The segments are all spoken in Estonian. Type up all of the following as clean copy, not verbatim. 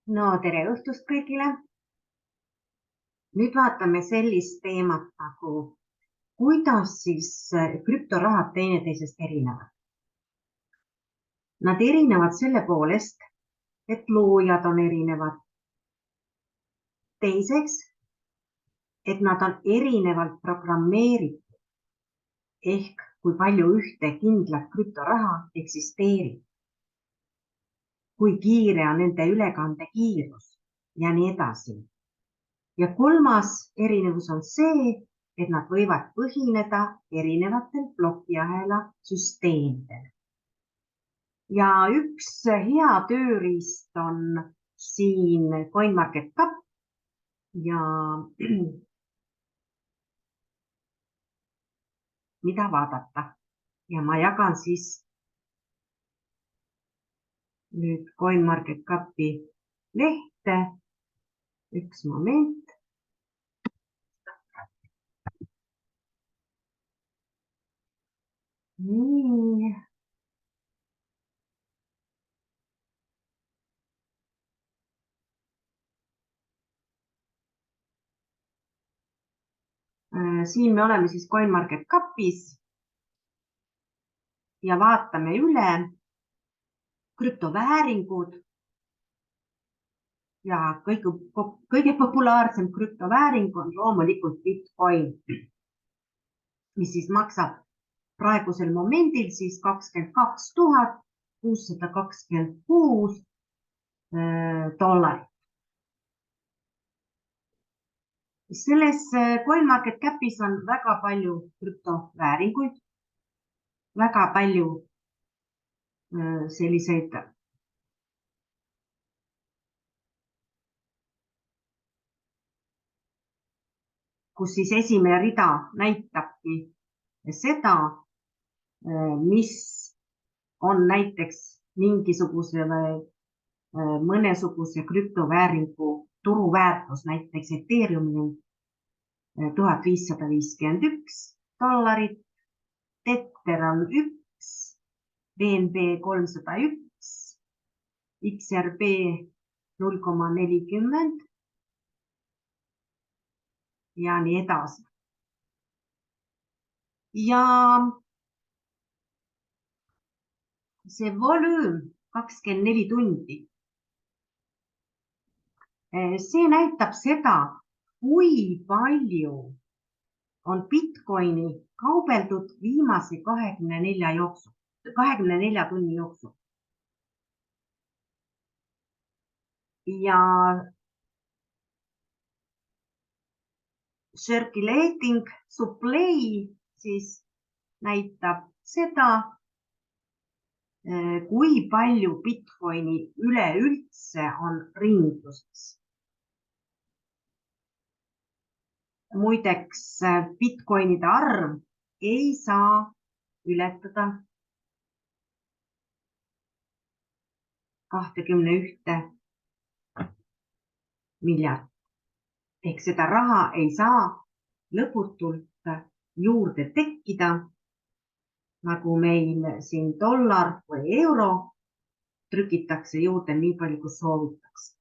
No tere õhtust kõigile. Nüüd vaatame sellist teemat nagu, kuidas siis krüptorahad teineteisest erinevad. Nad erinevad selle poolest, et loojad on erinevad. Teiseks, et nad on erinevalt programmeeritud. Ehk kui palju ühte kindlat krüptoraha eksisteerib. Kui kiire on nende ülekande kiirus ja nii edasi. Ja kolmas erinevus on see, et nad võivad põhineda erinevatel plokiahela süsteemidel. Ja üks hea tööriist on siin CoinMarketCap ja mida vaadata. Ja ma jagan siis nüüd CoinMarketCapi lehte. Üks moment. Nii. Siin me oleme siis CoinMarketCapis ja vaatame üle krüptovääringud ja kõige populaarsem krüptovääring on loomulikult Bitcoin, mis siis maksab praegusel momendil siis $22 626 dollarit. Selles CoinMarketCapis on väga palju krüptovääringuid, väga palju selliseid kus siis esimene rida näitabki seda, mis on näiteks mingisuguse või mõnesuguse krüptovääringu turuväärtus, näiteks Ethereumi $1551, Tether on 1, BNB 301, XRP 0,40 ja nii edasi. Ja see volüüm 24 tundi. See näitab seda, kui palju on Bitcoini kaubeldud viimase 24 tunni jooksul. Ja circulating supply siis näitab seda, kui palju Bitcoini üleüldse on ringluses. Muideks Bitcoinide arv ei saa ületada 21 miljardit. Ehk seda raha ei saa lõputult juurde tekkida, nagu meil siin dollar või euro trükitakse juurde nii palju, kui soovitakse.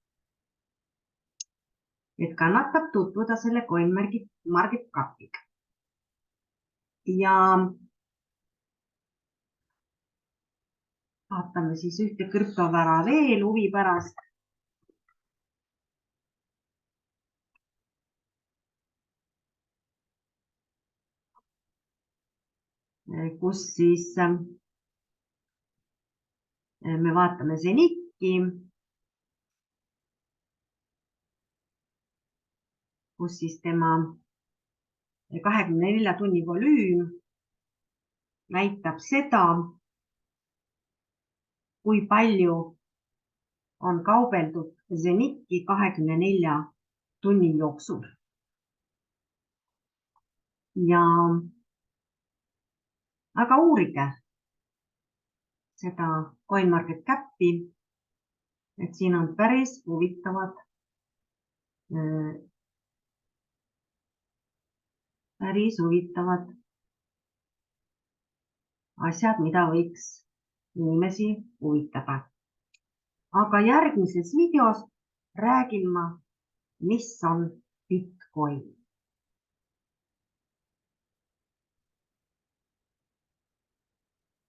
Et kannatab tutvuda selle CoinMarketCapiga. Ja vaatame siis ühte krüptovara veel huvi pärast. Kus siis me vaatame Zeniki, kus siis tema 24 tunni volüüm näitab seda, kui palju on kaubeldud Zeniki 24 tunni jooksul. Ja aga uurige seda CoinMarketCapi, et siin on päris huvitavad asjad, mida võiks inimesi huvitada. Aga järgmises videos räägin ma, mis on Bitcoin.